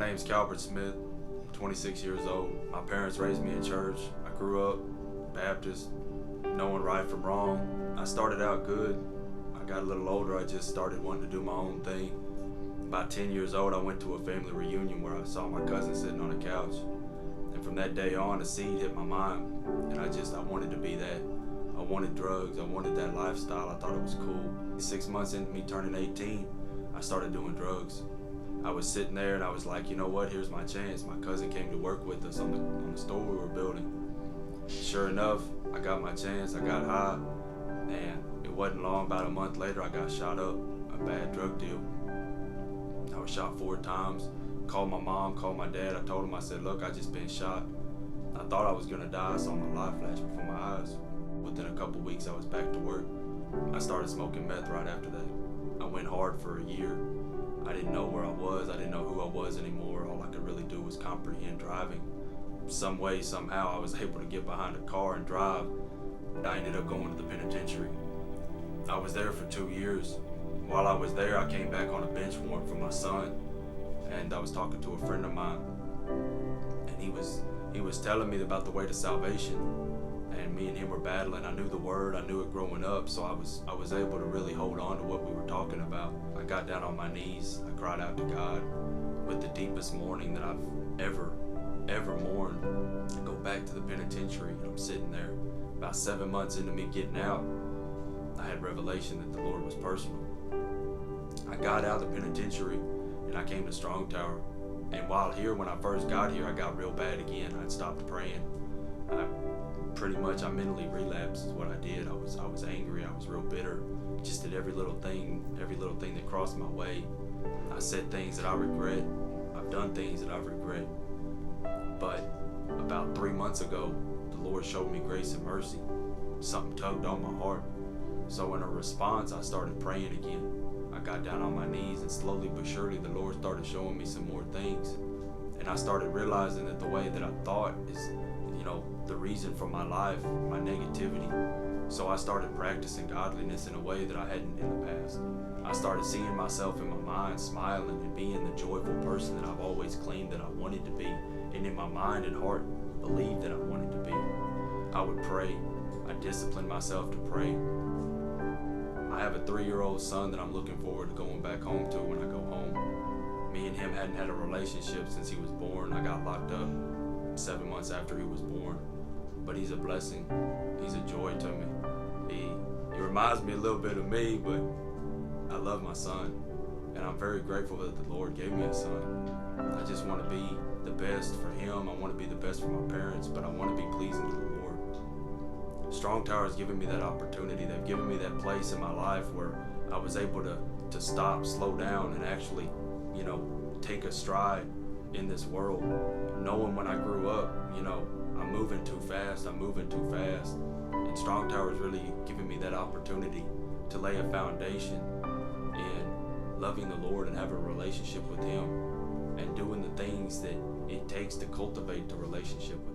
name's Calbert Smith, 26 years old. My parents raised me in church. I grew up Baptist, knowing right from wrong. I started out good. I got a little older, I just started wanting to do my own thing. About 10 years old, I went to a family reunion where I saw my cousin sitting on a couch. And from that day on, a seed hit my mind. And I wanted to be that. I wanted drugs, I wanted that lifestyle, I thought it was cool. 6 months into me turning 18, I started doing drugs. I was sitting there and I was like, you know what, here's my chance. My cousin came to work with us on the store we were building. Sure enough, I got my chance, I got high, and it wasn't long, about a month later, I got shot up, a bad drug deal. I was shot 4 times, called my mom, called my dad, I told them, I said, look, I just been shot. I thought I was gonna die, I saw my life flash before my eyes. Within a couple weeks, I was back to work. I started smoking meth right after that. I went hard for a year. I didn't know where I was, I didn't know who I was anymore. All I could really do was comprehend driving. Some way, somehow, I was able to get behind a car and drive. I ended up going to the penitentiary. I was there for 2 years. While I was there, I came back on a bench warrant for my son, and I was talking to a friend of mine, and he was telling me about the way to salvation, and me and him were battling. I knew the word, I knew it growing up, so I was able to really hold on to what we were talking about. I got down on my knees, I cried out to God with the deepest mourning that I've ever mourned. I go back to the penitentiary, and I'm sitting there. About 7 months into me getting out, I had revelation that the Lord was personal. I got out of the penitentiary and I came to Strong Tower. And while here, when I first got here, I got real bad again. I'd stopped praying. I mentally relapsed is what I did. I was angry, I was real bitter. Just did every little thing that crossed my way. I said things that I regret. I've done things that I regret. But about 3 months ago, the Lord showed me grace and mercy. Something tugged on my heart. So in a response, I started praying again. I got down on my knees, and slowly but surely the Lord started showing me some more things. And I started realizing that the way that I thought is, the reason for my life, my negativity. So I started practicing godliness in a way that I hadn't in the past. I started seeing myself in my mind smiling and being the joyful person that I've always claimed that I wanted to be, and in my mind and heart believed that I wanted to be. I would pray. I disciplined myself to pray. I have a 3-year-old son that I'm looking forward to going back home to when I go home. Me and him hadn't had a relationship since he was born. I got locked up 7 months after he was born. But he's a blessing. He's a joy to me. He reminds me a little bit of me, but I love my son. And I'm very grateful that the Lord gave me a son. I just want to be the best for him. I want to be the best for my parents, but I want to be pleasing to the Lord. Strong Tower has given me that opportunity. They've given me that place in my life where I was able to stop, slow down, and actually, take a stride in this world. Knowing when I grew up, I'm moving too fast. And Strong Tower has really given me that opportunity to lay a foundation in loving the Lord and having a relationship with Him and doing the things that it takes to cultivate the relationship with Him.